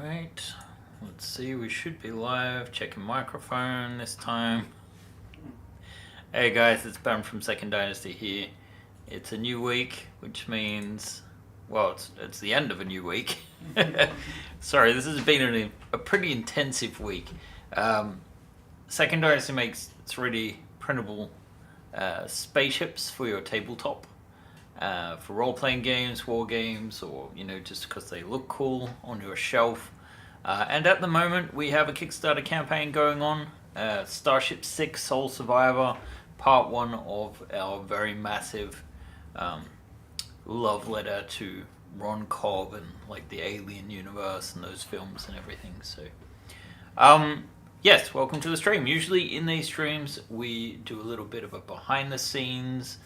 Right, let's see, we should be live. Checking microphone this time. Hey guys, it's Ben from Second Dynasty here. It's a new week, which means, well, it's the end of a new week. Sorry, this has been a pretty intensive week. Second Dynasty makes 3D printable spaceships for your tabletop. For role-playing games, war games, or just because they look cool on your shelf. And at the moment, we have a Kickstarter campaign going on. Starship 6 Soul Survivor, part 1 of our very massive love letter to Ron Cobb and like the Alien universe and those films and everything. So, yes, welcome to the stream. Usually in these streams, we do a little bit of a behind-the-scenes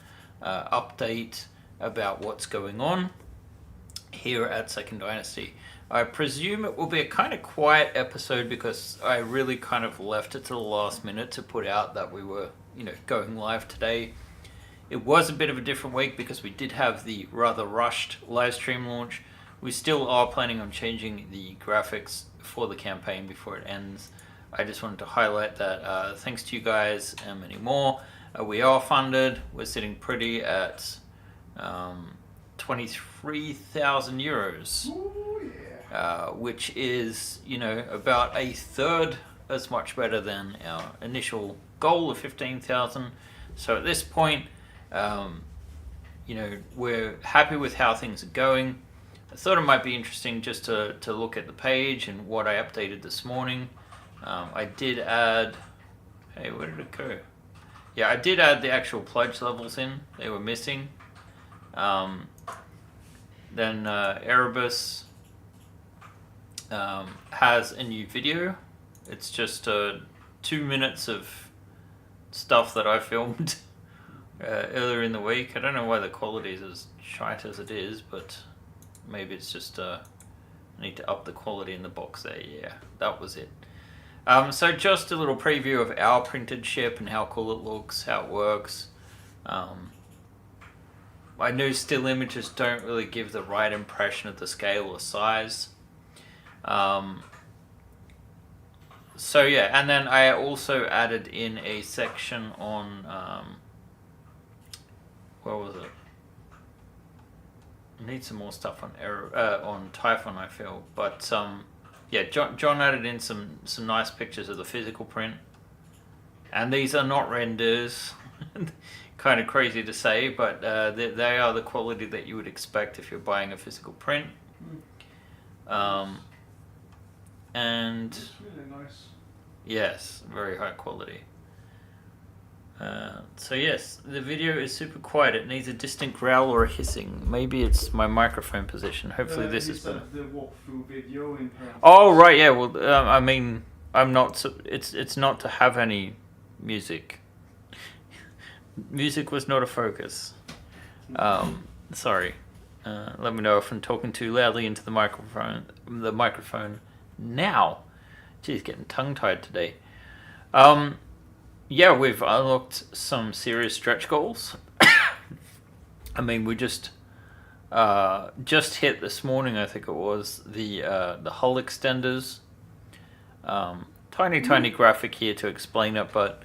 update about what's going on here at Second Dynasty. I presume it will be a kind of quiet episode because I really kind of left it to the last minute to put out that we were, going live today. It was a bit of a different week because we did have the rather rushed live stream launch. We still are planning on changing the graphics for the campaign before it ends. I just wanted to highlight that thanks to you guys and many more, we are funded. We're sitting pretty at 23,000 euros. Ooh, yeah. Which is, about a third as much better than our initial goal of 15,000. So at this point, we're happy with how things are going. I thought it might be interesting just to look at the page and what I updated this morning. I did add, hey, where did it go? Yeah, I did add the actual pledge levels in. They were missing. Then Erebus has a new video. It's just 2 minutes of stuff that I filmed earlier in the week. I don't know why the quality is as shite as it is, but maybe it's just I need to up the quality in the box there. Yeah, that was it. So just a little preview of our printed ship and how cool it looks, how it works. I know still images don't really give the right impression of the scale or size. So yeah, and then I also added in a section on, where was it? I need some more stuff on Typhon, I feel, but yeah, John added in some nice pictures of the physical print, and these are not renders. Kind of crazy to say, but they are the quality that you would expect if you're buying a physical print. And It's really nice. yes, very high quality. So yes, the video is super quiet. It needs a distant growl or a hissing. Maybe it's my microphone position. Hopefully this is better. The walkthrough video in parentheses. Oh right, yeah. Well, I mean, I'm not. It's not to have any music. Music was not a focus. Sorry. Let me know if I'm talking too loudly into the microphone. Now. Geez, getting tongue-tied today. Yeah, we've unlocked some serious stretch goals. I mean, we just hit this morning, I think it was, the hull extenders. Tiny graphic here to explain it, but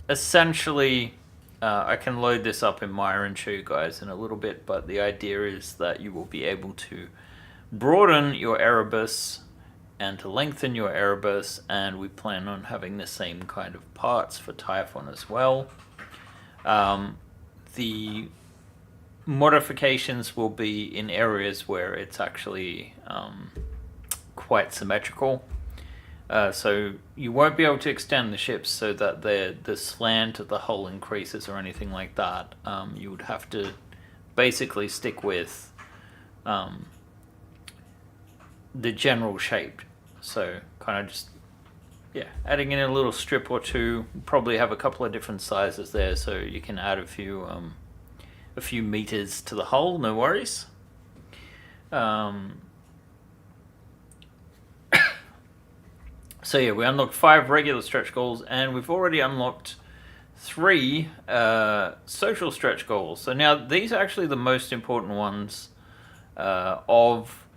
essentially, I can load this up in Maya and show you guys in a little bit, but the idea is that you will be able to broaden your Erebus and to lengthen your Erebus, and we plan on having the same kind of parts for Typhon as well. The modifications will be in areas where it's actually quite symmetrical. So you won't be able to extend the ships so that the slant of the hull increases or anything like that. You would have to basically stick with the general shape. So kind of just, yeah, adding in a little strip or two. Probably have a couple of different sizes there, so you can add a few meters to the hull. No worries. So yeah, we unlocked 5 regular stretch goals, and we've already unlocked 3 social stretch goals. So now these are actually the most important ones of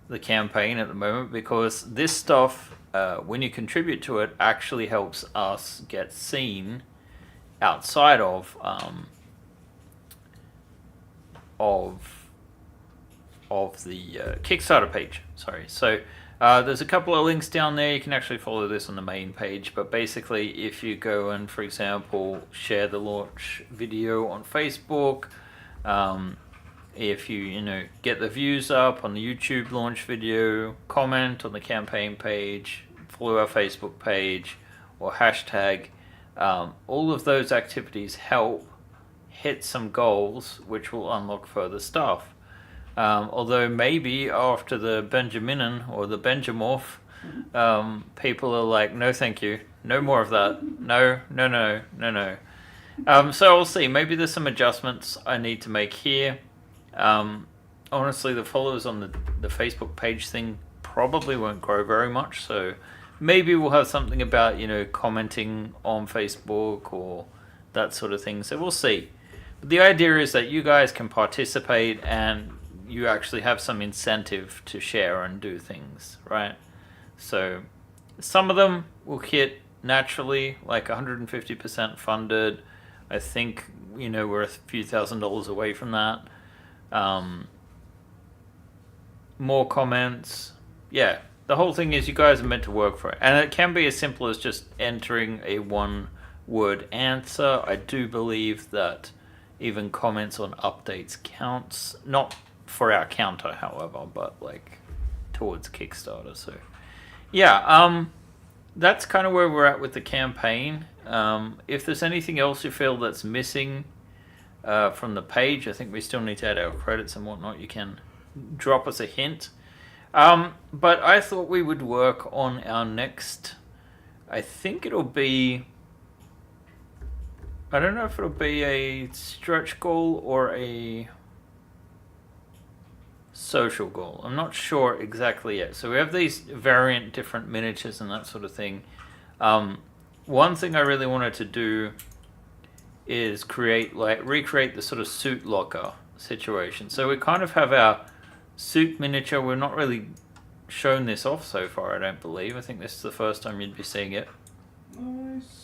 the campaign at the moment, because this stuff, when you contribute to it, actually helps us get seen outside of the Kickstarter page. Sorry. So there's a couple of links down there. You can actually follow this on the main page. But basically, if you go and, for example, share the launch video on Facebook, if you get the views up on the YouTube launch video, comment on the campaign page, follow our Facebook page, or hashtag, all of those activities help hit some goals, which will unlock further stuff. Although maybe after the Benjaminin or the Benjamorph, people are like, no thank you, no more of that, no. So we'll see. Maybe there's some adjustments I need to make here. Honestly, the followers on the Facebook page thing probably won't grow very much, so maybe we'll have something about, commenting on Facebook or that sort of thing. So we'll see. But the idea is that you guys can participate and you actually have some incentive to share and do things, right? So some of them will hit naturally, like 150% funded. I think, we're a few $1,000s away from that. More comments. Yeah, the whole thing is you guys are meant to work for it. And it can be as simple as just entering a one-word answer. I do believe that even comments on updates counts. Not for our counter, however, but like towards Kickstarter. So yeah, that's kind of where we're at with the campaign. If there's anything else you feel that's missing from the page, I think we still need to add our credits and whatnot. You can drop us a hint. But I thought we would work on our next, I think it'll be, I don't know if it'll be a stretch goal or a social goal. I'm not sure exactly yet. So we have these variant different miniatures and that sort of thing. One thing I really wanted to do is recreate the sort of suit locker situation. So we kind of have our suit miniature. We're not really shown this off so far, I don't believe. I think this is the first time you'd be seeing it. Nice.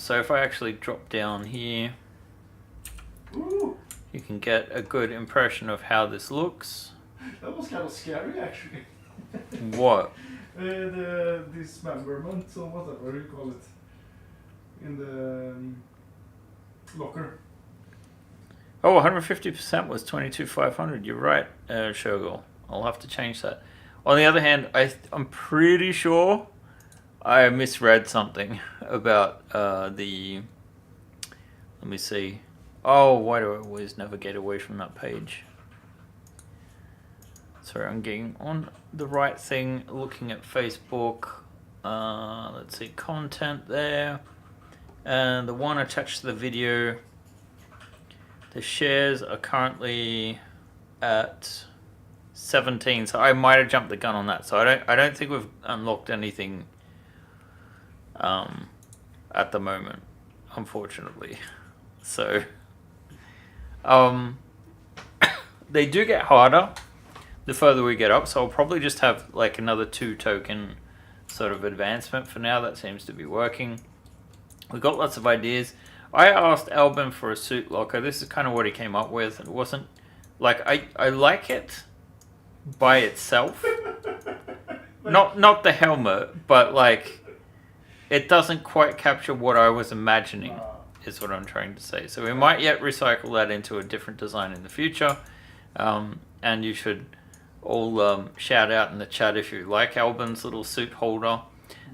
So if I actually drop down here, Ooh, you can get a good impression of how this looks. that was kind of scary, actually. What? The dismemberment, or whatever you call it, in the locker. Oh, 150% was 22,500. You're right, Shogol. I'll have to change that. On the other hand, I'm pretty sure I misread something about the... Let me see. Oh, why do I always navigate away from that page? Sorry, I'm getting on the right thing, looking at Facebook. Let's see, content there. And the one attached to the video, the shares are currently at 17, so I might have jumped the gun on that. So I don't think we've unlocked anything at the moment, unfortunately. So they do get harder the further we get up, so I'll probably just have like another 2 token sort of advancement for now. That seems to be working. We've got lots of ideas. I asked Albin for a suit locker. This is kind of what he came up with. It wasn't like I like it by itself. Not the helmet, but like it doesn't quite capture what I was imagining, is what I'm trying to say. So we might yet recycle that into a different design in the future. And you should all shout out in the chat if you like Albin's little suit holder.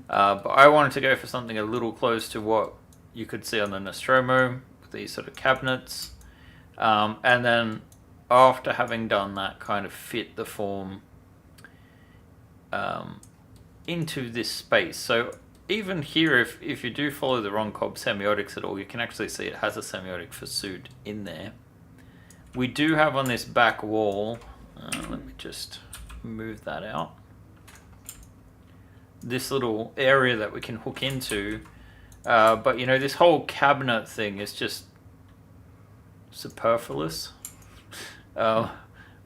But I wanted to go for something a little close to what you could see on the Nostromo, with these sort of cabinets. And then after having done that, kind of fit the form into this space. So even here, if you do follow the wrong cob semiotics at all, you can actually see it has a semiotic for suit in there. We do have on this back wall, let me just move that out, this little area that we can hook into. But you know, this whole cabinet thing is just superfluous.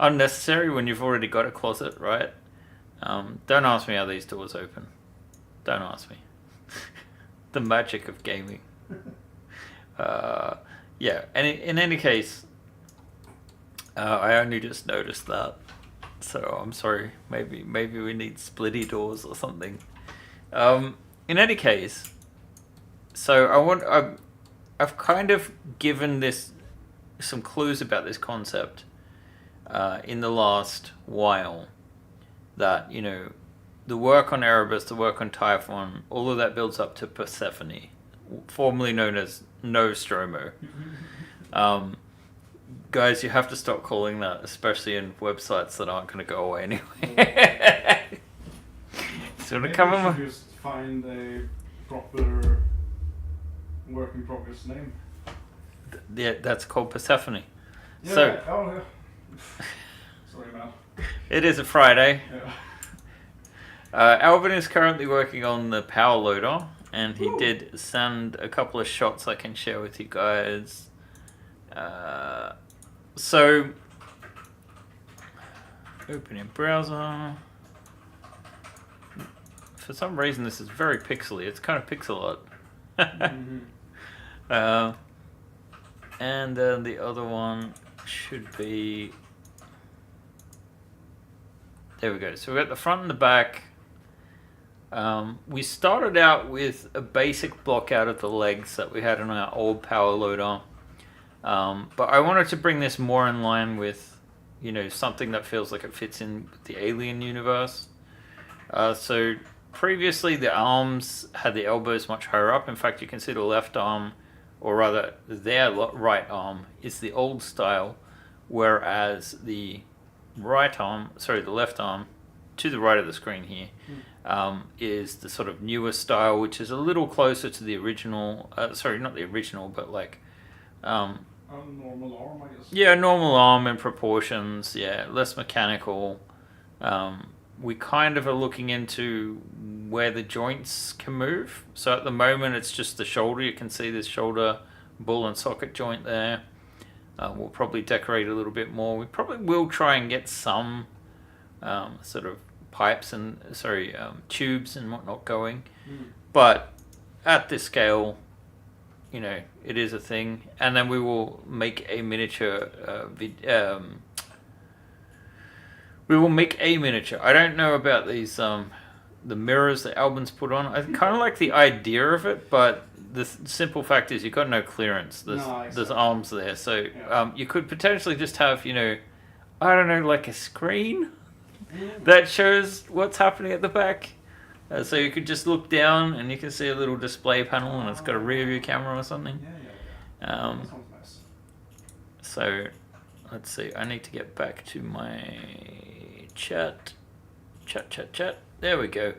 unnecessary when you've already got a closet, right? Don't ask me how these doors open. Don't ask me. The magic of gaming. Yeah, and in any case, I only just noticed that, so I'm sorry. Maybe we need splitty doors or something. In any case, so I've kind of given this some clues about this concept in the last while. That, you know, the work on Erebus, the work on Typhon, all of that builds up to Persephone, formerly known as Nostromo. Guys, you have to stop calling that, especially in websites that aren't going to go away anyway. So to cover Maybe we should just find a proper work in progress name. Yeah, that's called Persephone. Yeah, So, yeah. Sorry, man. It is a Friday. Yeah. Alvin is currently working on the power loader, and he did send a couple of shots I can share with you guys. So, opening browser. For some reason, this is very pixely. It's kind of pixel art. Mm-hmm. And then the other one should be... There we go. So we've got the front and the back. We started out with a basic block out of the legs that we had on our old power loader. But I wanted to bring this more in line with, you know, something that feels like it fits in with the Alien universe. So previously the arms had the elbows much higher up. In fact, you can see the left arm, or rather their right arm, is the old style, whereas the the left arm, to the right of the screen here, is the sort of newer style, which is a little closer to the original. Sorry, not the original, but like... a normal arm, I guess. Yeah, normal arm in proportions, yeah, less mechanical. We kind of are looking into where the joints can move. So at the moment, it's just the shoulder. You can see this shoulder ball and socket joint there. We'll probably decorate a little bit more. We probably will try and get some sort of pipes and tubes and whatnot going. But at this scale, you know, it is a thing. And then we will make a miniature. I don't know about these the mirrors that Albin's put on. I kind of like the idea of it, but the simple fact is you've got no clearance. There's arms there, so you could potentially just have, you know, I don't know, like a screen that shows what's happening at the back. So you could just look down and you can see a little display panel, and it's got a rear view camera or something. That sounds nice. So let's see. I need to get back to my chat. There we go.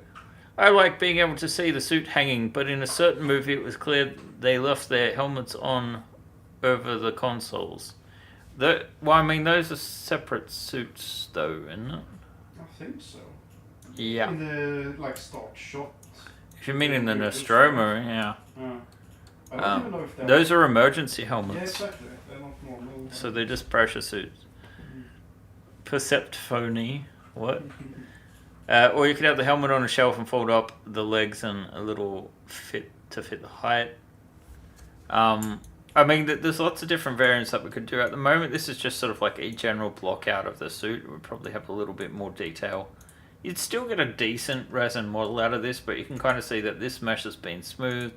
I like being able to see the suit hanging, but in a certain movie it was clear they left their helmets on over the consoles. Well, I mean, those are separate suits, though, isn't it? I think so. Yeah. In the start shot. If you mean in the Nostromo, yeah. I don't even know if those are emergency helmets. Yeah, exactly. They're not normal. So they're just pressure suits. Persephone. What? Or you could have the helmet on a shelf and fold up the legs and a little fit to fit the height. I mean, there's lots of different variants that we could do. At the moment, this is just sort of like a general block out of the suit. It would probably have a little bit more detail. You'd still get a decent resin model out of this, but you can kind of see that this mesh has been smoothed.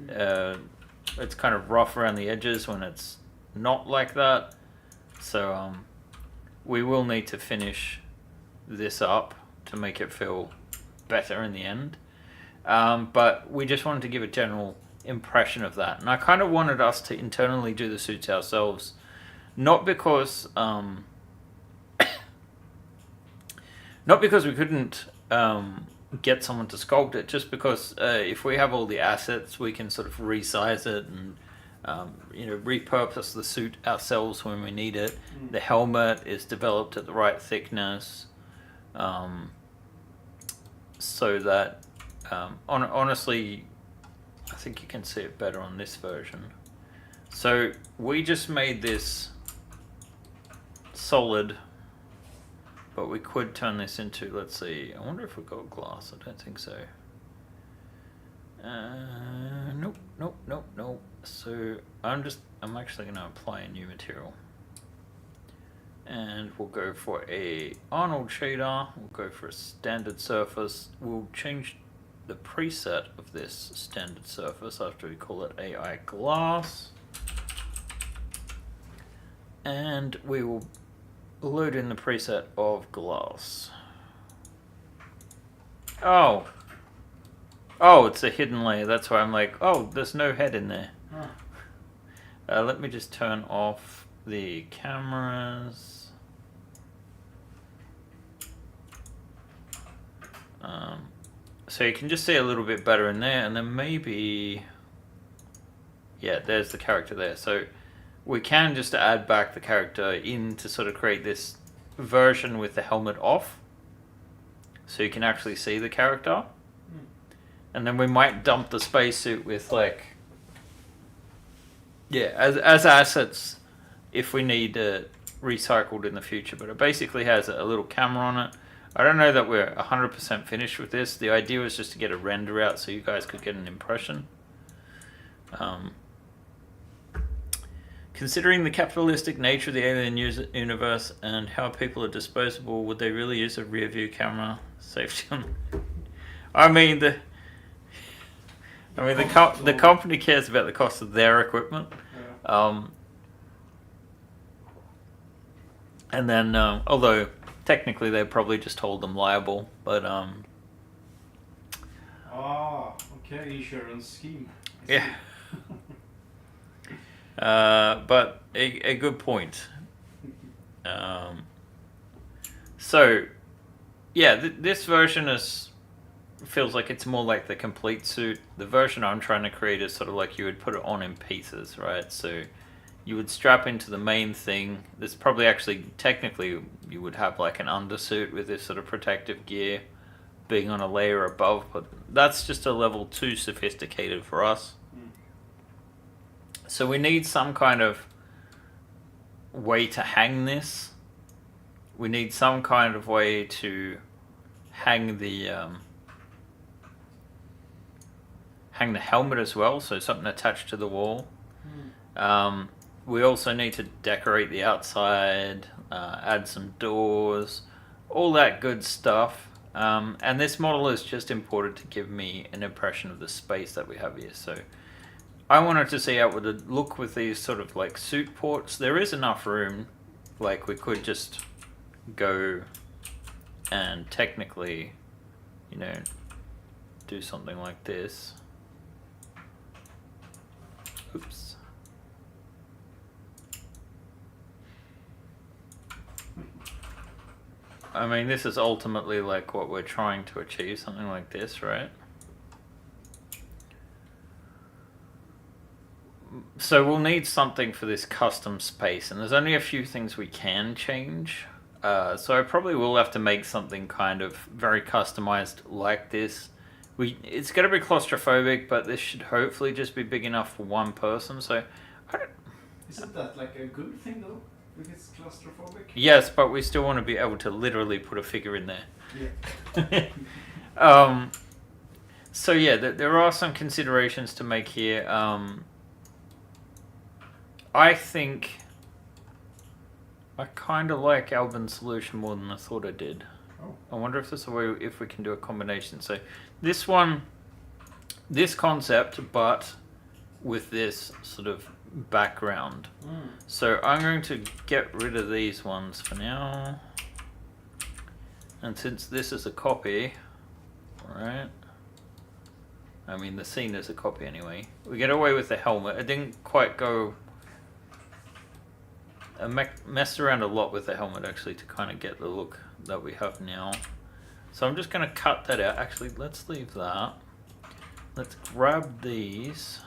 It's kind of rough around the edges when it's not like that. So we will need to finish this up to make it feel better in the end. But we just wanted to give a general impression of that. And I kind of wanted us to internally do the suits ourselves. Not because we couldn't get someone to sculpt it, just because if we have all the assets, we can sort of resize it and repurpose the suit ourselves when we need it. The helmet is developed at the right thickness, so that honestly, I think you can see it better on this version. So we just made this solid But we could turn this into, let's see, I wonder if we've got glass. I don't think so. Nope. So I'm actually going to apply a new material. And we'll go for a Arnold shader. We'll go for a standard surface. We'll change the preset of this standard surface after we call it AI glass. And we will load in the preset of glass. Oh, it's a hidden layer. That's why I'm like, oh, there's no head in there. Huh. Let me just turn off the cameras. So you can just see a little bit better in there, and then maybe, yeah, there's the character there. So we can just add back the character in to sort of create this version with the helmet off, so you can actually see the character. And then we might dump the spacesuit with, like, yeah, as assets if we need recycled in the future. But it basically has a little camera on it. I don't know that we're 100% finished with this. The idea was just to get a render out so you guys could get an impression. Considering the capitalistic nature of the alien universe and how people are disposable, would they really use a rear view camera? Safety on. I mean the company cares about the cost of their equipment. Yeah. And then although technically they probably just hold them liable, but Okay, insurance scheme. Yeah. But a good point. So yeah, this version feels like it's more like the complete suit. The version I'm trying to create is sort of like you would put it on in pieces, right? So you would strap into the main thing. There's probably actually, technically, you would have like an undersuit with this sort of protective gear being on a layer above, but that's just a level too sophisticated for us. So we need some kind of way to hang this. We need some kind of way to hang the helmet as well, so something attached to the wall. We also need to decorate the outside, add some doors, all that good stuff. And this model is just imported to give me an impression of the space that we have here. So I wanted to see how it would look with these sort of like suit ports. There is enough room, like we could just go and technically, do something like this. Oops. I mean, this is ultimately like what we're trying to achieve, something like this, right? So we'll need something for this custom space, and there's only a few things we can change. So I probably will have to make something kind of very customized like this. It's going to be claustrophobic, but this should hopefully just be big enough for one person. So Isn't that like a good thing though? If it's claustrophobic? Yes, but we still want to be able to literally put a figure in there. Yeah. So yeah, there are some considerations to make here. I think I kind of like Albin's solution more than I thought I did. Oh. I wonder if there's a way if we can do a combination. So this one, this concept, but with this sort of background. So I'm going to get rid of these ones for now. And since this is a copy, right? I mean, the scene is a copy anyway. We get away with the helmet. I didn't quite go... I messed around a lot with the helmet actually to kind of get the look that we have now. So I'm just going to cut that out. Actually, let's leave that. Let's grab these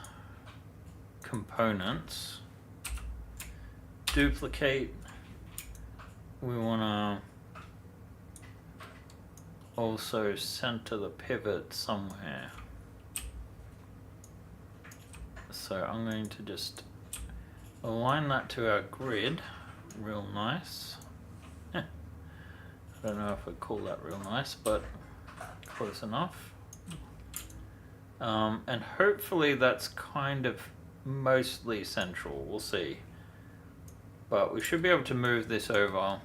components. Duplicate. We want to also center the pivot somewhere. So I'm going to just align that to our grid real nice. I don't know if I'd call that real nice, but close enough. And hopefully that's kind of mostly central. We'll see. But we should be able to move this over.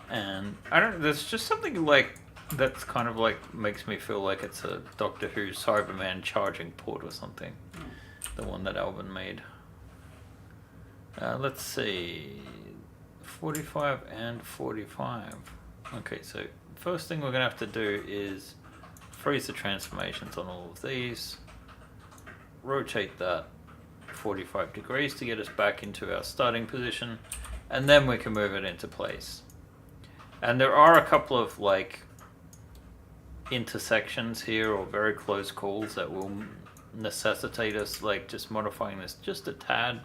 And I don't. There's just something like that's kind of like makes me feel like it's a Doctor Who Cyberman charging port or something. The one that Alvin made. Let's see. 45 and 45. Okay, so first thing we're going to have to do is freeze the transformations on all of these. Rotate that 45 degrees to get us back into our starting position. And then we can move it into place. And there are a couple of like intersections here or very close calls that will necessitate us like just modifying this just a tad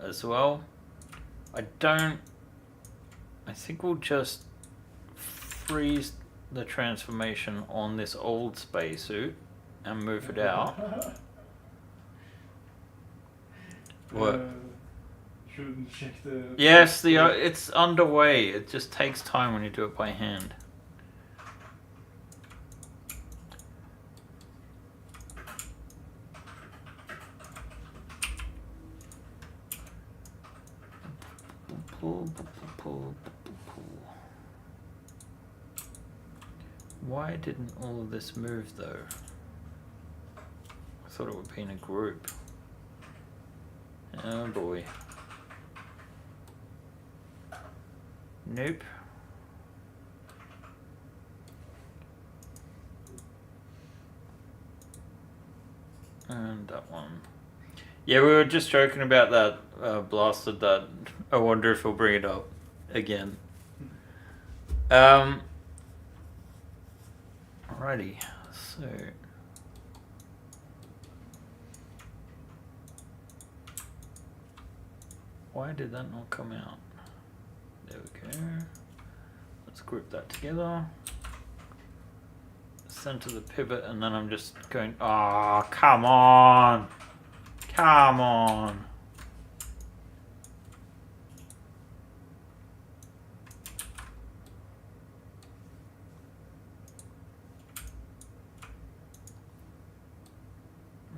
as well. I think we'll just freeze the transformation on this old spacesuit and move it out. What? Shouldn't check the... Yes, it's underway. It just takes time when you do it by hand. Why didn't all of this move though? I thought it would be in a group. Oh boy. Nope. And that one. Yeah, we were just joking about that blasted that. I wonder if we'll bring it up again. Alrighty, so why did that not come out? There we go. Let's group that together. Center the pivot, and then I'm just going. Ah, oh, come on, come on.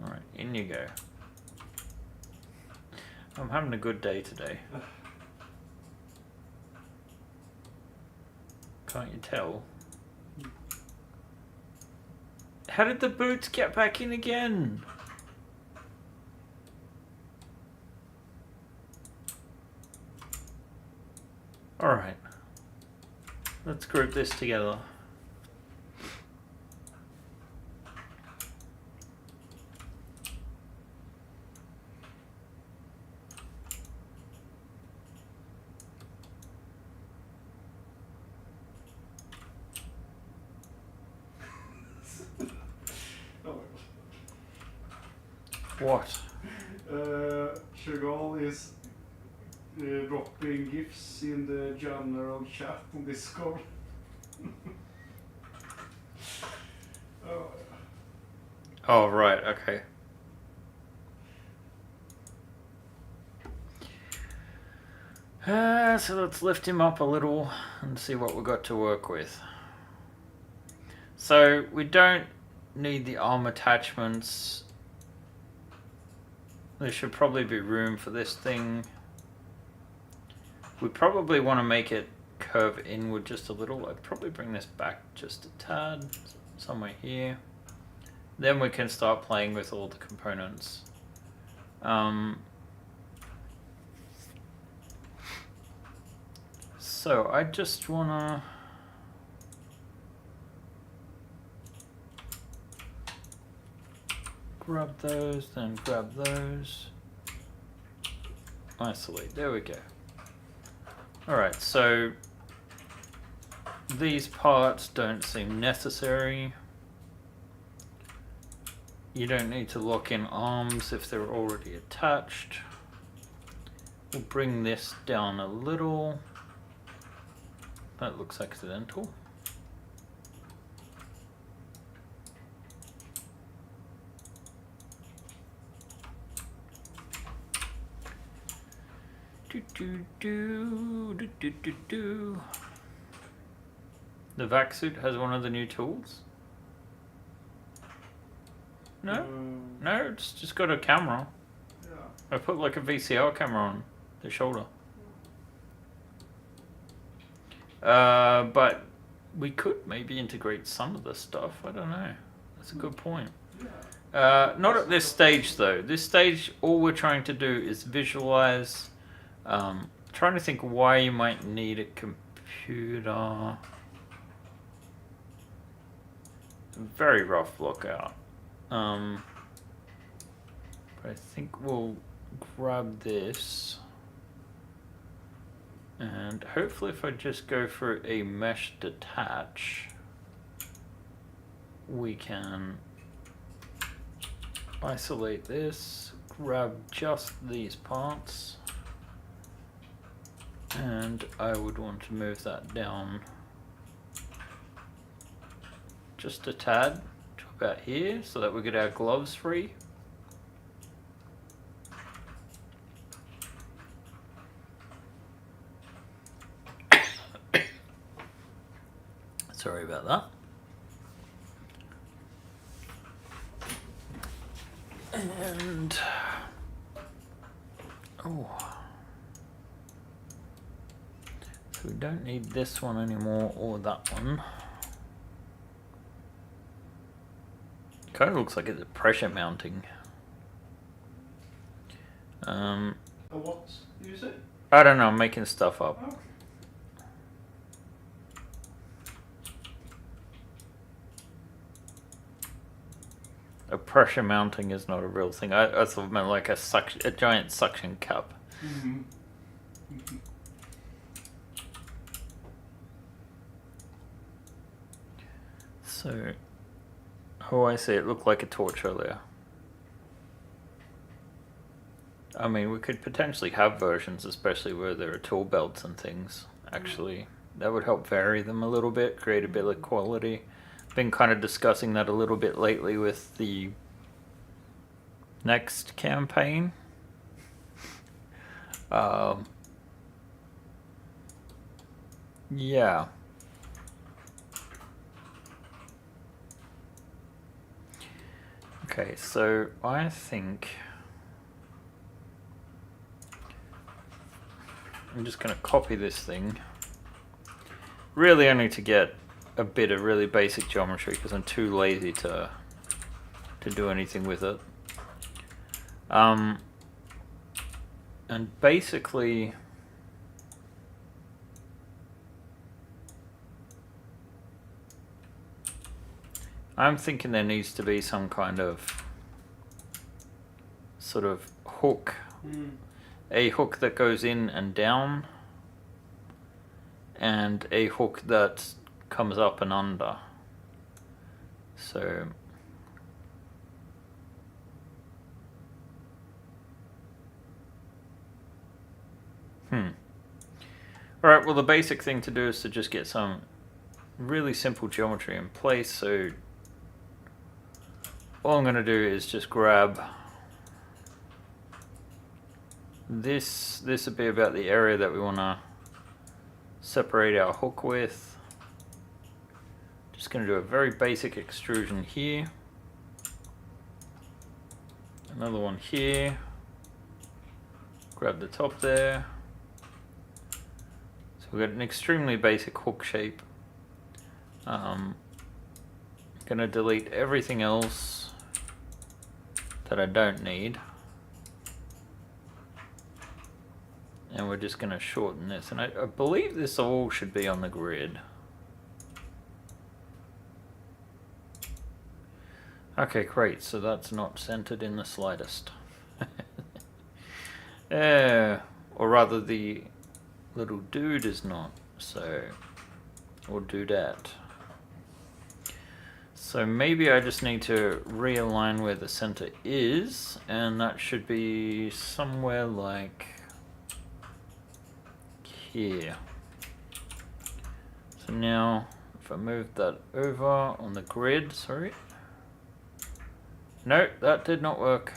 All right, in you go. I'm having a good day today. Can't you tell? How did the boots get back in again? Alright. Let's group this together. What? Chagall is dropping gifs in the general chat on Discord. Oh, right, okay. So let's lift him up a little and see what we've got to work with. So we don't need the arm attachments. There should probably be room for this thing. We probably want to make it curve inward just a little. I'd probably bring this back just a tad, somewhere here. Then we can start playing with all the components. So I just want to... grab those, then grab those. Isolate, there we go. Alright, so these parts don't seem necessary. You don't need to lock in arms if they're already attached. We'll bring this down a little. That looks accidental. The vac suit has one of the new tools? No? No, it's just got a camera. Yeah. I put like a VCR camera on the shoulder. But we could maybe integrate some of the stuff. I don't know. That's a good point. Yeah. Not at this stage though. This stage, all we're trying to do is visualize. Trying to think why you might need a computer. Very rough lookout. But I think we'll grab this. And hopefully if I just go for a mesh detach, we can isolate this, grab just these parts, and I would want to move that down just a tad to about here so that we get our gloves free. Sorry about that. And so we don't need this one anymore or that one. Kind of looks like it's a pressure mounting. What do you say? I don't know, I'm making stuff up. Okay. A pressure mounting is not a real thing. I thought it meant like a giant suction cup. Mm-hmm. Mm-hmm. So, oh, I see. It looked like a torch earlier. I mean, we could potentially have versions, especially where there are tool belts and things. Actually, that would help vary them a little bit, create a bit of quality. Been kind of discussing that a little bit lately with the next campaign. Yeah. Okay, so I think I'm just going to copy this thing. Really only to get a bit of really basic geometry because I'm too lazy to do anything with it. And basically I'm thinking there needs to be some kind of sort of hook. A hook that goes in and down, and a hook that comes up and under. So alright, well the basic thing to do is to just get some really simple geometry in place. So all I'm going to do is just grab this would be about the area that we want to separate our hook with. Just going to do a very basic extrusion here. Another one here. Grab the top there. So we've got an extremely basic hook shape. Going to delete everything else that I don't need. And we're just going to shorten this. And I believe this all should be on the grid. Okay, great. So that's not centered in the slightest. Or rather, the little dude is not. So we'll do that. So maybe I just need to realign where the center is. And that should be somewhere like here. So now if I move that over on the grid, sorry. No, that did not work.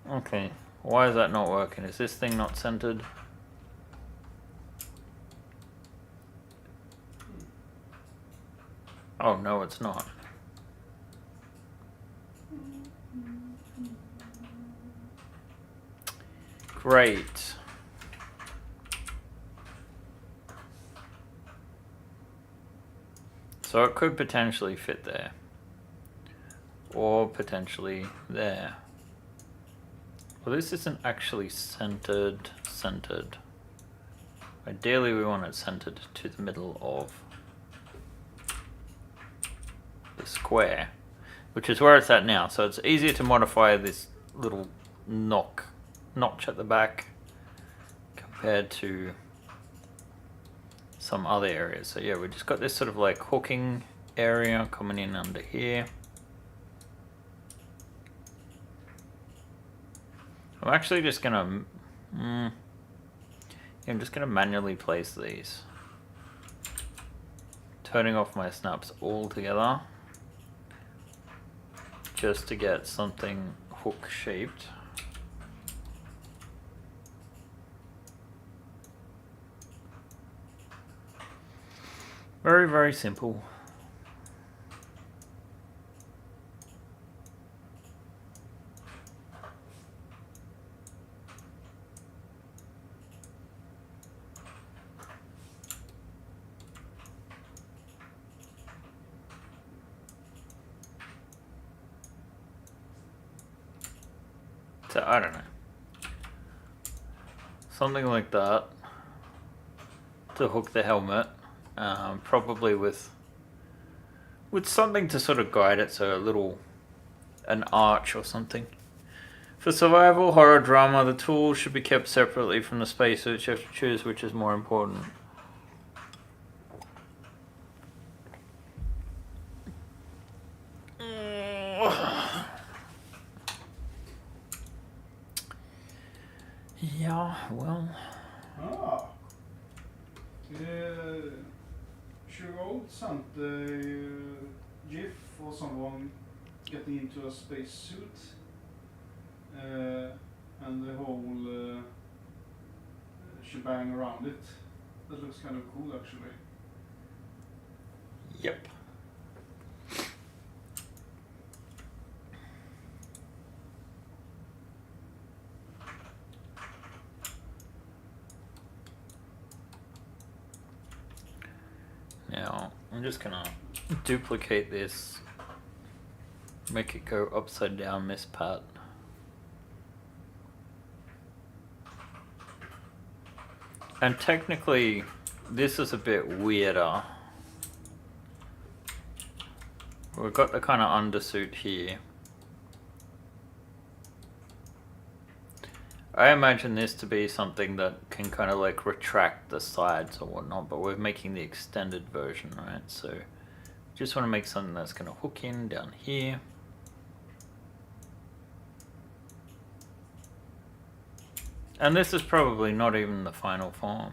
Okay, Why is that not working? Is this thing not centered? Oh no, it's not. Great. So it could potentially fit there. Or potentially there. Well, this isn't actually centered. Ideally, we want it centered to the middle of the square, which is where it's at now. So it's easier to modify this little notch at the back compared to some other areas. So yeah, we just got this sort of like hooking area coming in under here. I'm actually just gonna I'm just gonna manually place these, turning off my snaps altogether just to get something hook shaped. Very, very simple. So I don't know. Something like that to hook the helmet. Probably with something to sort of guide it, so an arch or something. For survival, horror, drama, the tools should be kept separately from the spacesuits. You have to choose which is more important. Yeah, well. Sure sent a GIF for someone getting into a spacesuit, and the whole shebang around it. That looks kind of cool, actually. Yep. Now, I'm just gonna duplicate this, make it go upside down this part. And technically, this is a bit weirder. We've got the kind of undersuit here. I imagine this to be something that can kind of like retract the sides or whatnot, but we're making the extended version, right? So just want to make something that's going to hook in down here. And this is probably not even the final form.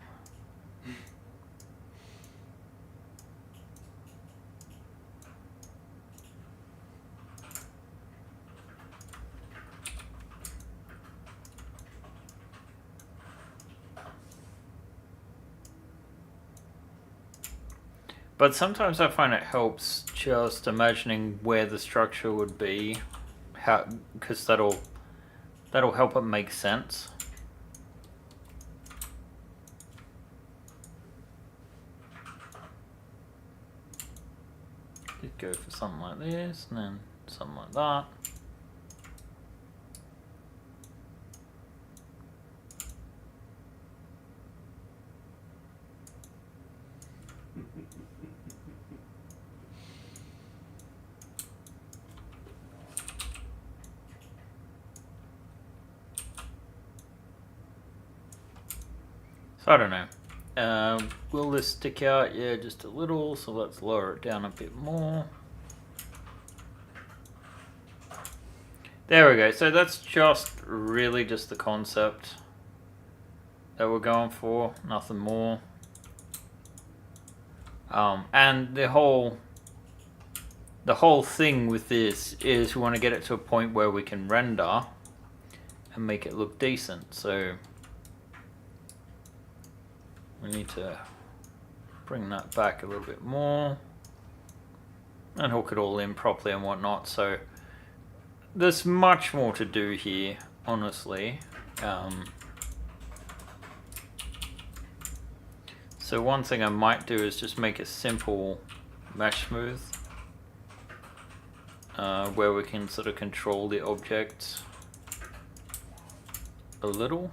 But sometimes I find it helps just imagining where the structure would be, because that'll help it make sense. Just go for something like this, and then something like that. So I don't know. Will this stick out? Yeah, just a little, so let's lower it down a bit more. There we go. So that's really just the concept that we're going for, nothing more. And the whole thing with this is we want to get it to a point where we can render, and make it look decent. So we need to bring that back a little bit more and hook it all in properly and whatnot. So there's much more to do here, honestly. So one thing I might do is just make a simple mesh smooth where we can sort of control the object a little.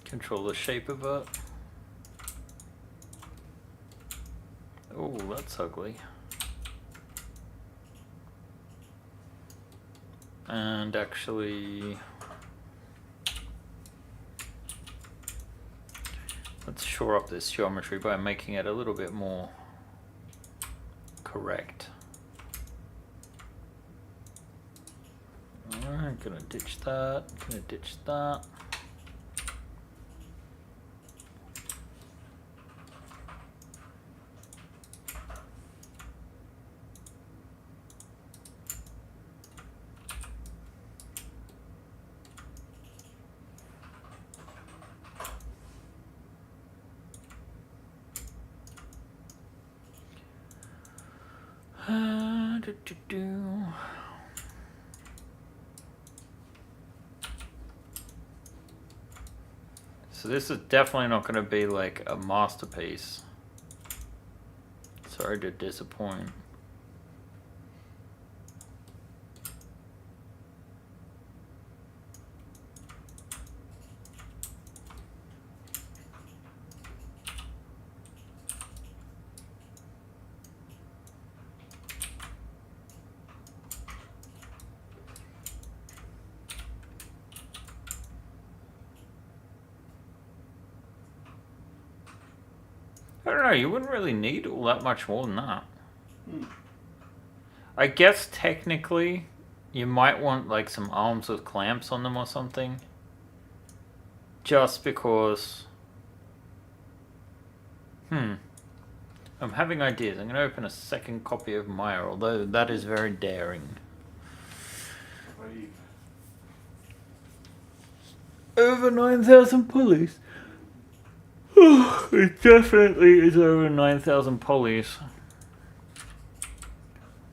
Control the shape of it. Oh, that's ugly. And actually, let's shore up this geometry by making it a little bit more correct. Alright, gonna ditch that, gonna ditch that. So this is definitely not going to be like a masterpiece. Sorry to disappoint. I don't know, you wouldn't really need all that much more than that. I guess technically you might want like some arms with clamps on them or something. Just because... I'm having ideas. I'm going to open a second copy of Maya, although that is very daring. Over 9,000 pulleys. It definitely is over 9,000 pulleys.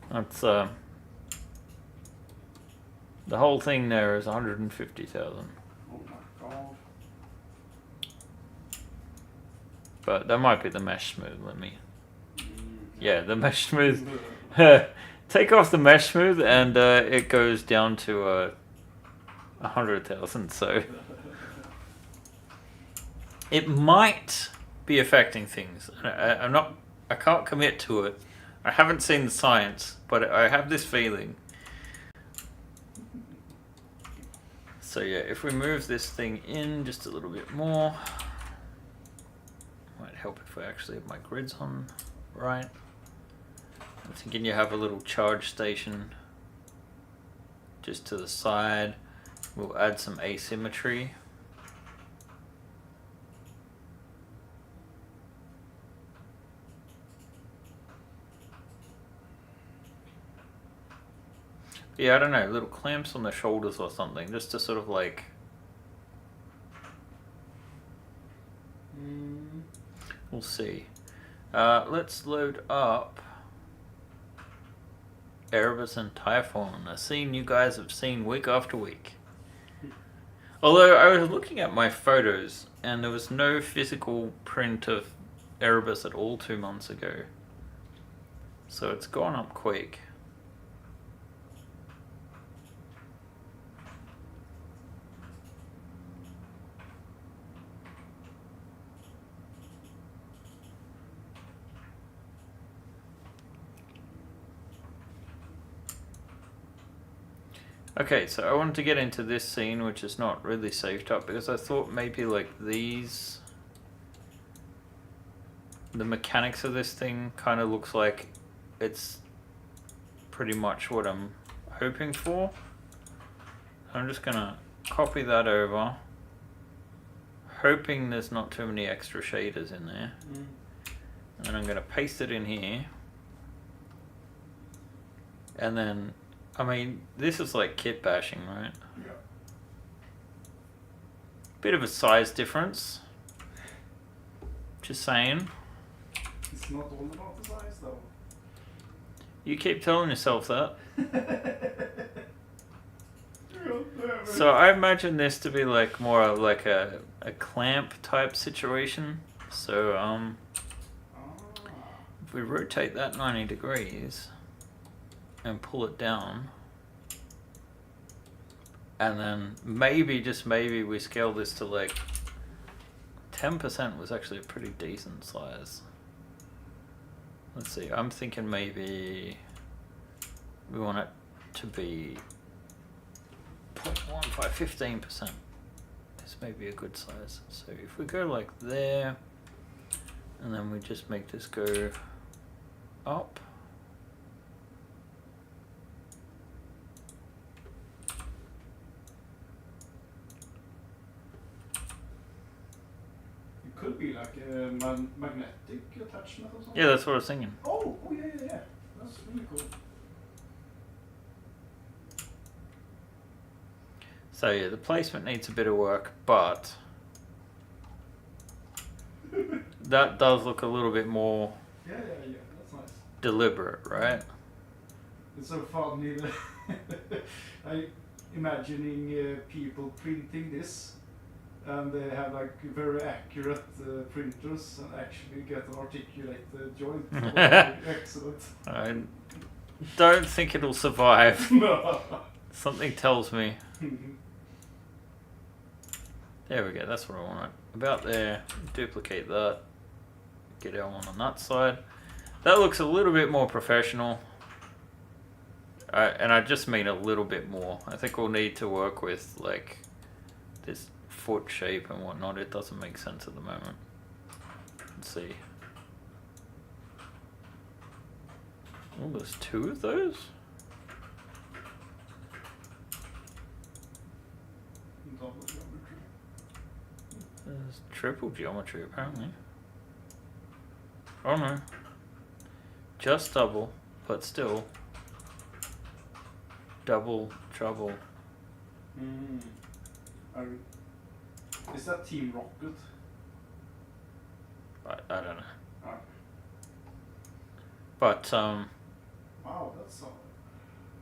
That's the whole thing there is 150,000. Oh my god. But that might be the mesh smooth. Let me. Yeah, the mesh smooth. Take off the mesh smooth, and it goes down to 100,000. So. It might be affecting things. I can't commit to it. I haven't seen the science, but I have this feeling. So yeah, if we move this thing in just a little bit more, might help if I actually have my grids on right. I'm thinking you have a little charge station just to the side. We'll add some asymmetry. Yeah, I don't know, little clamps on the shoulders or something, just to sort of like... We'll see. Let's load up Erebus and Typhon, a scene you guys have seen week after week. Although I was looking at my photos and there was no physical print of Erebus at all 2 months ago. So it's gone up quick. Okay, so I wanted to get into this scene, which is not really saved up, because I thought maybe like these... The mechanics of this thing kind of looks like it's pretty much what I'm hoping for. I'm just gonna copy that over, hoping there's not too many extra shaders in there. And then I'm gonna paste it in here. And then I mean, this is like kit bashing, right? Yeah. Bit of a size difference. Just saying. It's not all about the size, though. You keep telling yourself that. So I imagine this to be like more like a clamp type situation. So if we rotate that 90 degrees and pull it down, and then maybe, just maybe, we scale this to like 10% was actually a pretty decent size. Let's see, I'm thinking maybe we want it to be 0.15, 15%. This may be a good size. So if we go like there, and then we just make this go up. It could be like a magnetic attachment or something. Yeah, that's what I was thinking. Oh yeah. That's really cool. So yeah, the placement needs a bit of work, but that does look a little bit more Yeah. That's nice. deliberate, right? It's so funny that I imagining people printing this, and they have like very accurate printers and actually get an articulated joint. Excellent. I don't think it'll survive. No. Something tells me. There we go, that's what I want. About there, duplicate that. Get our one on that side. That looks a little bit more professional. And I just mean a little bit more. I think we'll need to work with like this foot shape and whatnot. It doesn't make sense at the moment. Let's see. Oh, there's two of those? Double geometry. There's triple geometry apparently. Oh no. Just double, but still. Double trouble. Is that Team Rocket? I don't know. Ah. But Wow, that's so.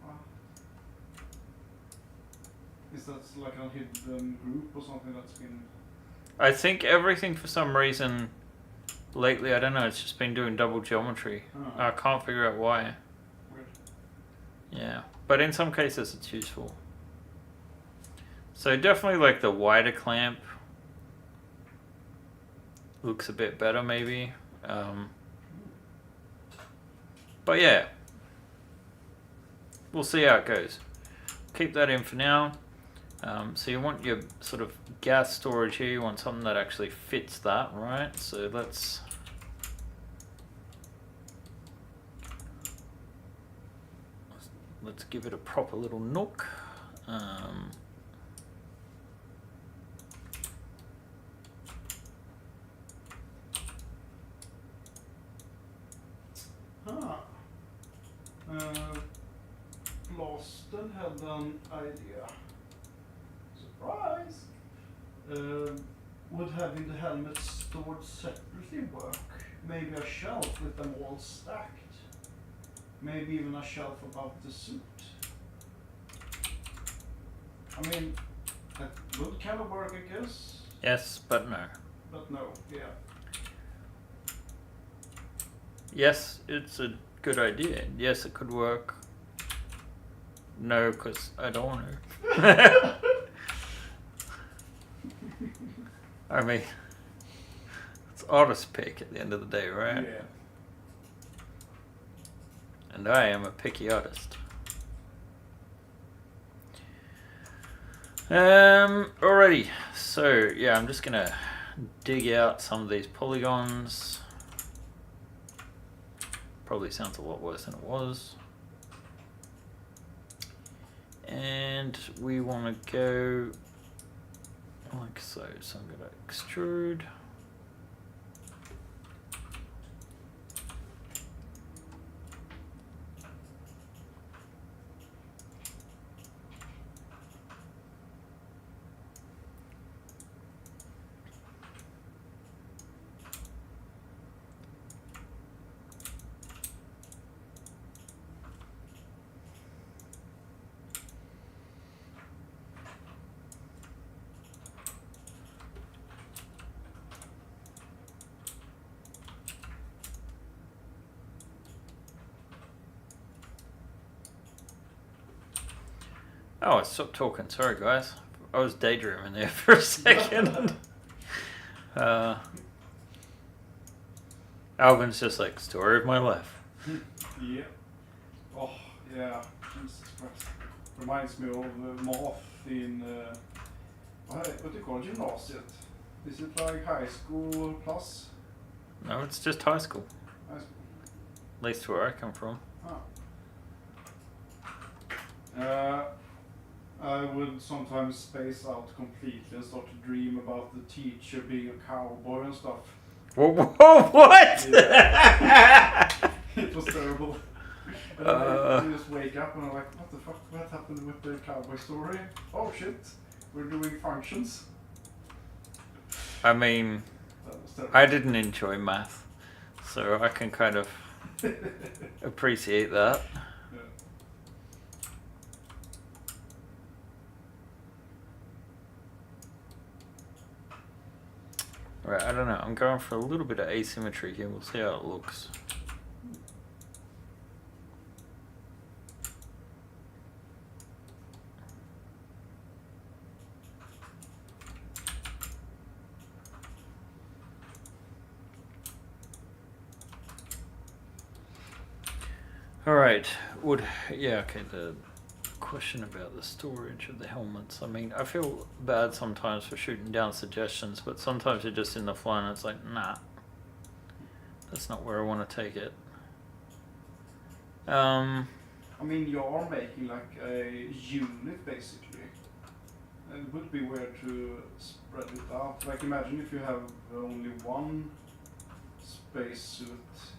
Wow. Is that like a hidden group or something that's been? I think everything for some reason lately, I don't know, it's just been doing double geometry. Oh. I can't figure out why. Weird. Yeah, but in some cases it's useful. So definitely like the wider clamp looks a bit better maybe. But yeah, we'll see how it goes. Keep that in for now. So you want your sort of gas storage here, you want something that actually fits that, right? So let's give it a proper little nook. Blaston had an idea. Surprise! Would having the helmets stored separately work? Maybe a shelf with them all stacked. Maybe even a shelf above the suit. I mean, that would kind of work, I guess. Yes, but no. But no, yeah. Yes, it's a good idea. Yes, it could work. No, because I don't want to. I mean, it's artist's pick at the end of the day, right? Yeah. And I am a picky artist. Alrighty. So, yeah, I'm just gonna dig out some of these polygons. Probably sounds a lot worse than it was. And we want to go like so. So I'm going to extrude. Oh, I stopped talking. Sorry, guys. I was daydreaming there for a second. Alvin's just like, story of my life. Yeah. Oh, yeah. Jesus Christ. Reminds me of math in, what do you call it, gymnasiet? Is it like high school plus? No, it's just high school. High school. At least where I come from. I would sometimes space out completely and start to dream about the teacher being a cowboy and stuff. Whoa, what? Yeah. It was terrible. And I just wake up and I'm like, what the fuck? What happened with the cowboy story? Oh shit, we're doing functions. I mean, I didn't enjoy math, so I can kind of appreciate that. Yeah. Right, I don't know. I'm going for a little bit of asymmetry here. We'll see how it looks. Alright, okay, the question about the storage of the helmets. I mean, I feel bad sometimes for shooting down suggestions, but sometimes you're just in the flow and it's like, nah, that's not where I want to take it. I mean, you are making like a unit basically. And it would be weird to spread it out. Like imagine if you have only one spacesuit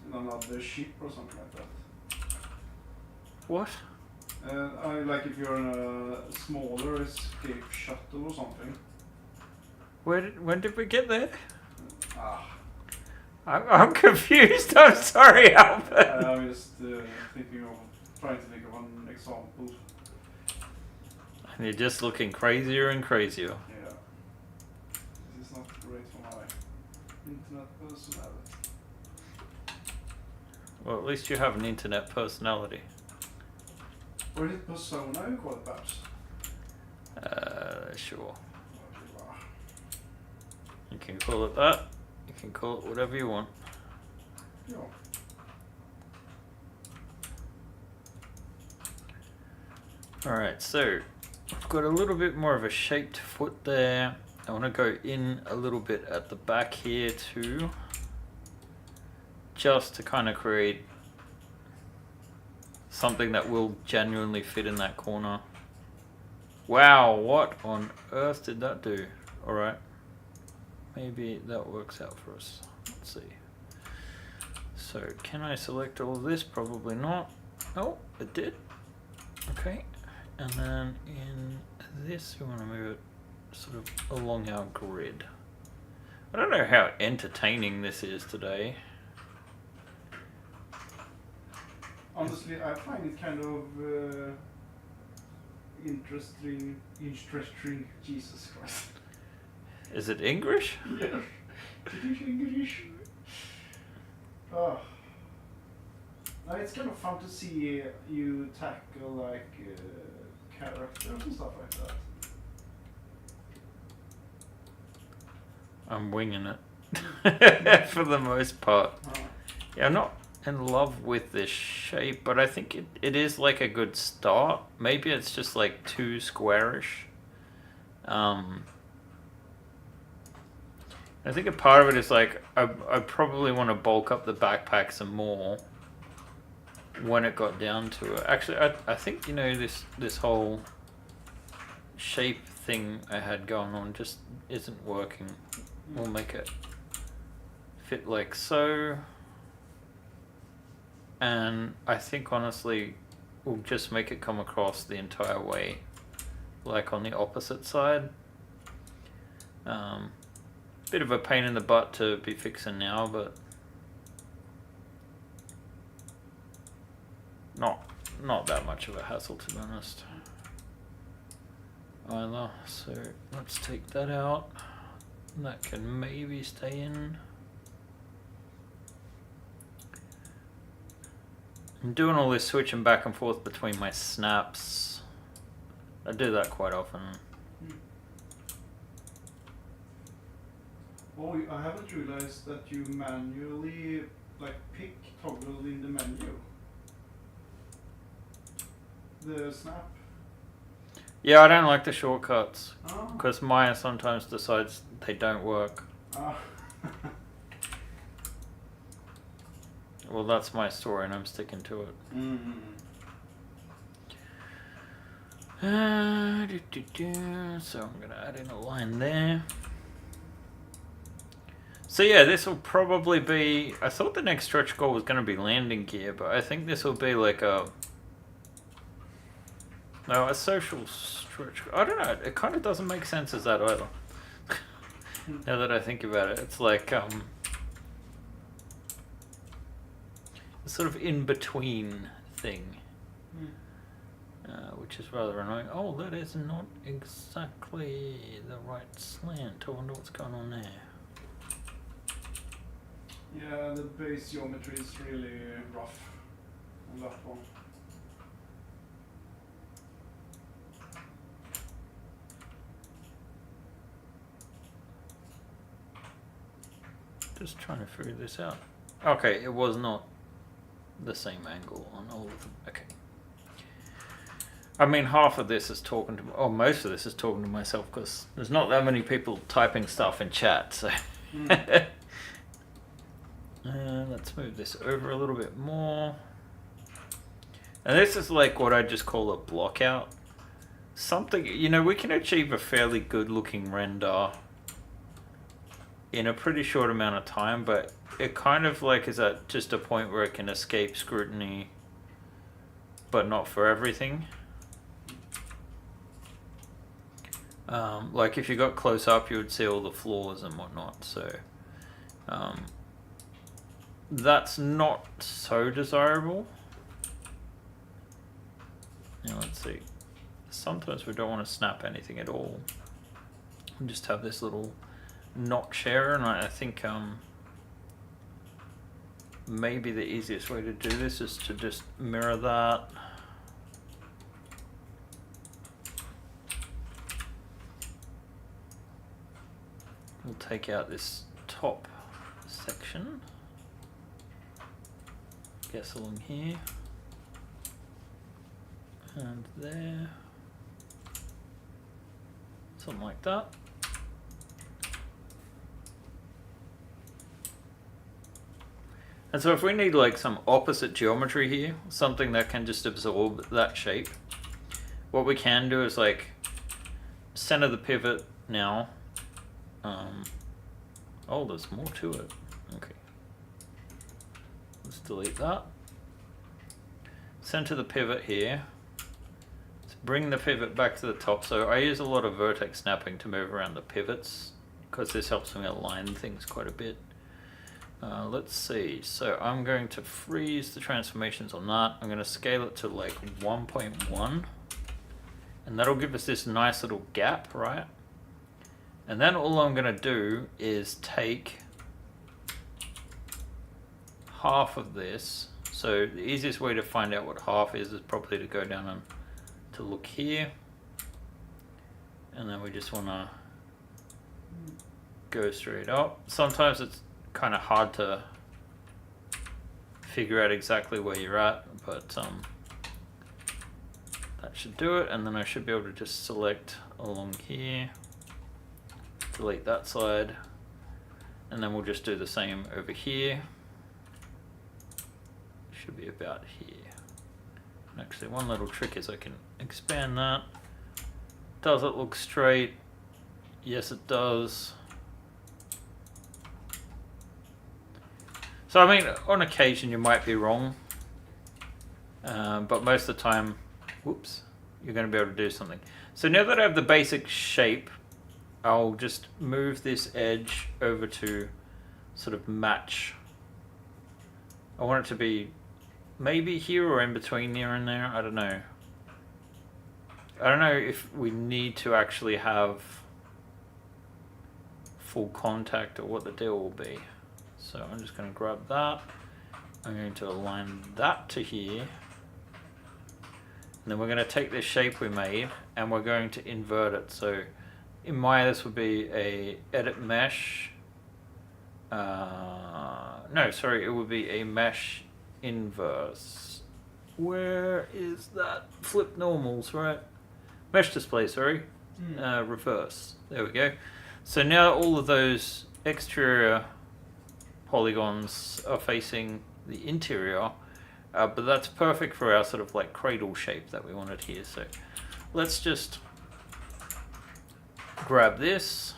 in another ship or something like that. What? Like if you're in a smaller escape shuttle or something. When did we get there? I'm confused. I'm sorry, Albert. I'm just trying to think of an example. And you're just looking crazier and crazier. Yeah. This is not great for my internet personality. Well, at least you have an internet personality. Or is it persona you call it perhaps? Sure. You can call it that. You can call it whatever you want. Yeah. Alright, so I've got a little bit more of a shaped foot there. I want to go in a little bit at the back here too. Just to kind of create something that will genuinely fit in that corner. Wow, what on earth did that do? Alright. Maybe that works out for us. Let's see. So, can I select all of this? Probably not. Oh, it did. Okay. And then in this, we want to move it sort of along our grid. I don't know how entertaining this is today. Honestly, I find it kind of interesting. Jesus Christ. Is it English? Yeah. It is English. Oh. No, it's kind of fun to see you tackle like characters and stuff like that. I'm winging it for the most part. Oh. Yeah, I'm not in love with this shape, but I think it is like a good start. Maybe it's just like too squarish. I think a part of it is like I probably want to bulk up the backpack some more when it got down to it. Actually, I think this whole shape thing I had going on just isn't working. We'll make it fit like so. And I think honestly we'll just make it come across the entire way, like on the opposite side. Bit of a pain in the butt to be fixing now, but not that much of a hassle, to be honest, either. So let's take that out. That can maybe stay in. I'm doing all this switching back and forth between my snaps. I do that quite often. Oh, I haven't realized that you manually like pick toggle in the menu. The snap. Yeah, I don't like the shortcuts Oh. because Maya sometimes decides they don't work. Ah. Well, that's my story and I'm sticking to it. So I'm going to add in a line there. So yeah, this will probably be... I thought the next stretch goal was going to be landing gear, but I think this will be like a... No, a social stretch... I don't know, it kind of doesn't make sense as that either. Now that I think about it, it's like... a sort of in-between thing. Which is rather annoying. Oh, that is not exactly the right slant. I wonder what's going on there. Yeah, the base geometry is really rough on that one. Just trying to figure this out. Okay, it was not the same angle on all of them. Okay. I mean, half of this is talking to... Oh, most of this is talking to myself because there's not that many people typing stuff in chat, so... Let's move this over a little bit more. And this is like what I just call a block out. Something, you know, we can achieve a fairly good looking render in a pretty short amount of time, but it kind of like is at just a point where it can escape scrutiny, but not for everything. Like if you got close up, you would see all the flaws and whatnot, so that's not so desirable. Now let's see. Sometimes we don't want to snap anything at all. We just have this little notch here, and I think maybe the easiest way to do this is to just mirror that. We'll take out this top section. Guess along here. And there. Something like that. And so if we need like some opposite geometry here, something that can just absorb that shape, what we can do is like center the pivot now. Oh, there's more to it. Okay. Let's delete that. Center the pivot here. Let's bring the pivot back to the top. So I use a lot of vertex snapping to move around the pivots because this helps me align things quite a bit. Let's see. So I'm going to freeze the transformations on that. I'm going to scale it to like 1.1. And that'll give us this nice little gap, right? And then all I'm going to do is take half of this. So the easiest way to find out what half is probably to go down and to look here. And then we just want to go straight up. Sometimes it's kind of hard to figure out exactly where you're at, but that should do it. And then I should be able to just select along here. Delete that side, and then we'll just do the same over here. Should be about here. And actually, one little trick is I can expand that. Does it look straight? Yes, it does. So I mean, on occasion you might be wrong, but most of the time, whoops, you're going to be able to do something. So now that I have the basic shape, I'll just move this edge over to sort of match. I want it to be maybe here or in between here and there. I don't know. I don't know if we need to actually have full contact or what the deal will be. So I'm just going to grab that. I'm going to align that to here. And then we're going to take this shape we made and we're going to invert it. So in Maya, this would be a edit mesh. No, sorry, it would be a mesh inverse. Where is that? Flip normals, right? Mesh display, sorry. Reverse. There we go. So now all of those exterior polygons are facing the interior, but that's perfect for our sort of like cradle shape that we wanted here. So let's just grab this.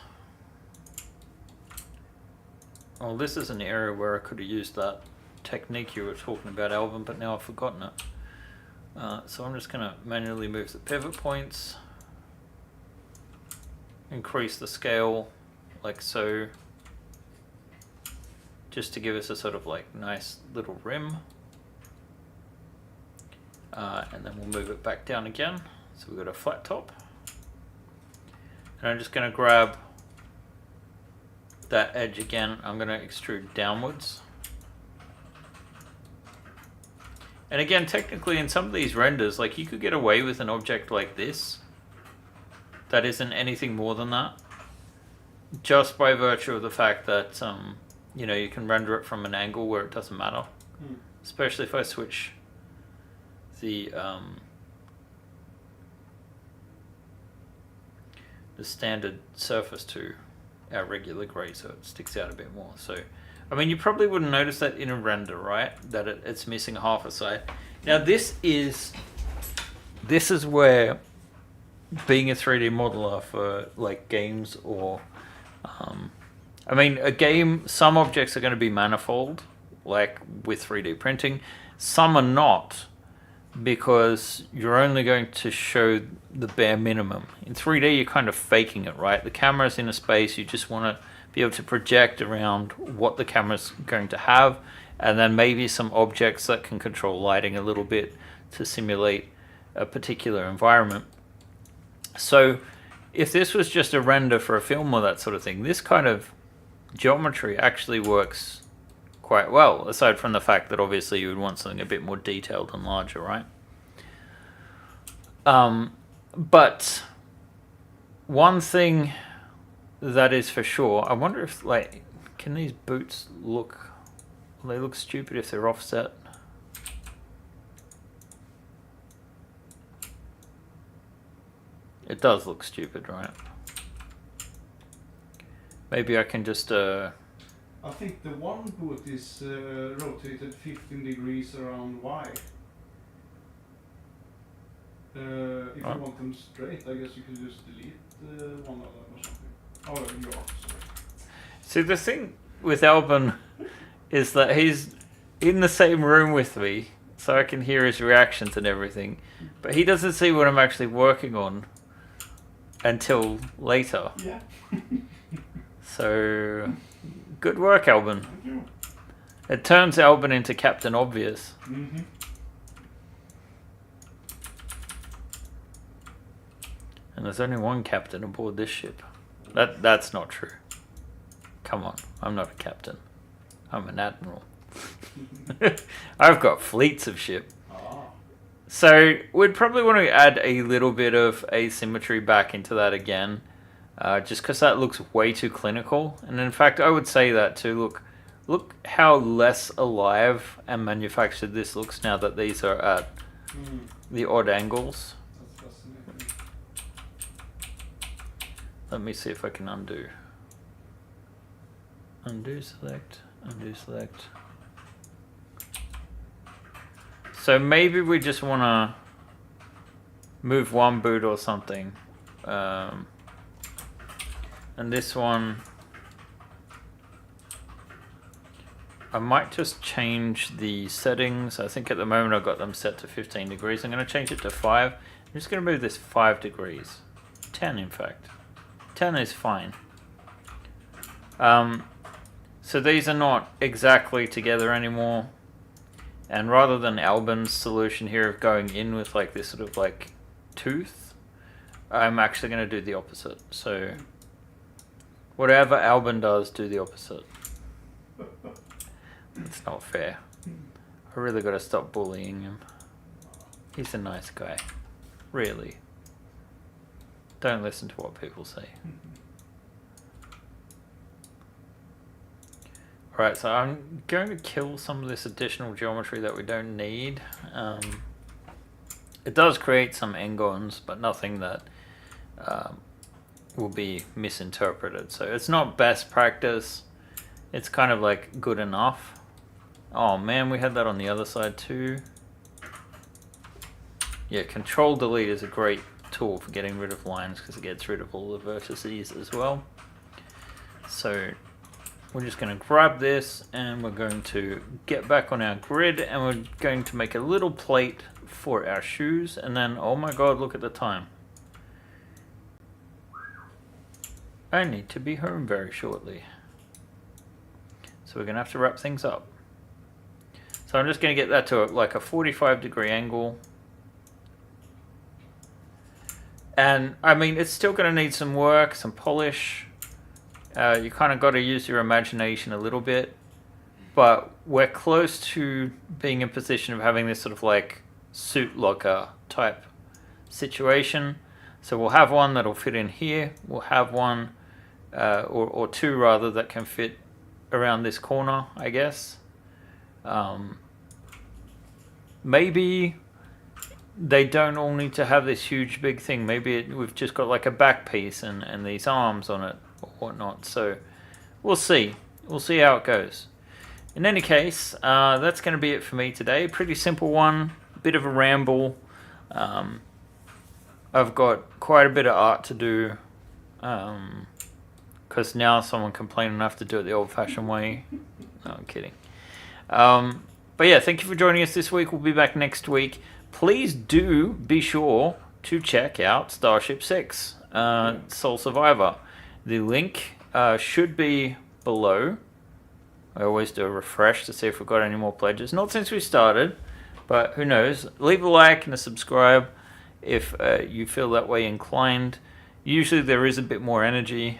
Oh, this is an area where I could have used that technique you were talking about, Alvin, but now I've forgotten it. So I'm just going to manually move the pivot points, increase the scale like so, just to give us a sort of like nice little rim. And then we'll move it back down again. So we've got a flat top. And I'm just going to grab that edge again. I'm going to extrude downwards. And again, technically in some of these renders, like you could get away with an object like this that isn't anything more than that, just by virtue of the fact that you know, you can render it from an angle where it doesn't matter. Especially if I switch the standard surface to our regular gray, so it sticks out a bit more. So I mean, you probably wouldn't notice that in a render, right? That it's missing half a side. Now this is where being a 3D modeler for like games or I mean, a game, some objects are going to be manifold, like with 3D printing. Some are not, because you're only going to show the bare minimum. In 3D, you're kind of faking it, right? The camera's in a space, you just want to be able to project around what the camera's going to have, and then maybe some objects that can control lighting a little bit to simulate a particular environment. So if this was just a render for a film or that sort of thing, this kind of geometry actually works quite well, aside from the fact that obviously you would want something a bit more detailed and larger, right? But one thing that is for sure, I wonder if, like, can these boots look, will they look stupid if they're offset? It does look stupid, right? Maybe I can just I think the one boot is rotated 15 degrees around Y. If you want them straight, I guess you could just delete one of them or something. Oh, you're off, sorry. See, the thing with Albin is that he's in the same room with me, so I can hear his reactions and everything, but he doesn't see what I'm actually working on until later. Yeah. So, good work, Albin. Thank you. It turns Albin into Captain Obvious. Mm-hmm. And there's only one captain aboard this ship. That's not true. Come on, I'm not a captain. I'm an admiral. I've got fleets of ship. So we'd probably want to add a little bit of asymmetry back into that again. Just because that looks way too clinical. And in fact, I would say that too. Look how less alive and manufactured this looks now that these are at the odd angles. That's fascinating. Let me see if I can undo. Undo, select, undo, select. So maybe we just want to move one boot or something. And this one, I might just change the settings. I think at the moment I've got them set to 15 degrees. I'm going to change it to 5. I'm just going to move this 5 degrees. 10 in fact. 10 is fine. So these are not exactly together anymore. And rather than Albin's solution here of going in with like this sort of like tooth, I'm actually going to do the opposite. So whatever Albin does, do the opposite. That's not fair. I really got to stop bullying him. He's a nice guy. really. Don't listen to what people say. Alright, so I'm going to kill some of this additional geometry that we don't need. It does create some n-gons, but nothing that will be misinterpreted. So it's not best practice. It's kind of like good enough. Oh man, we had that on the other side too. Yeah, Control Delete is a great tool for getting rid of lines because it gets rid of all the vertices as well. So we're just going to grab this and we're going to get back on our grid and we're going to make a little plate for our shoes. And then, oh my god, look at the time. I need to be home very shortly. So we're going to have to wrap things up. So I'm just going to get that to like a 45-degree angle. And I mean, it's still going to need some work, some polish. You kind of got to use your imagination a little bit. But we're close to being in position of having this sort of like suit locker type situation. So we'll have one that'll fit in here. We'll have one or two rather that can fit around this corner, I guess. Maybe they don't all need to have this huge big thing. Maybe we've just got like a back piece and these arms on it or whatnot. So we'll see. We'll see how it goes. In any case, that's going to be it for me today. Pretty simple one. Bit of a ramble. I've got quite a bit of art to do. Because now someone complained enough to do it the old-fashioned way. No, I'm kidding. But yeah, thank you for joining us this week. We'll be back next week. Please do be sure to check out Starship 6, Soul Survivor. The link should be below. I always do a refresh to see if we've got any more pledges. Not since we started, but who knows. Leave a like and a subscribe if you feel that way inclined. Usually there is a bit more energy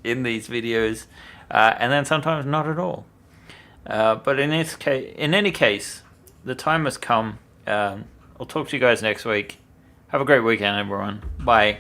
in these videos, and then sometimes not at all. But in any case, the time has come. I'll talk to you guys next week. Have a great weekend, everyone. Bye.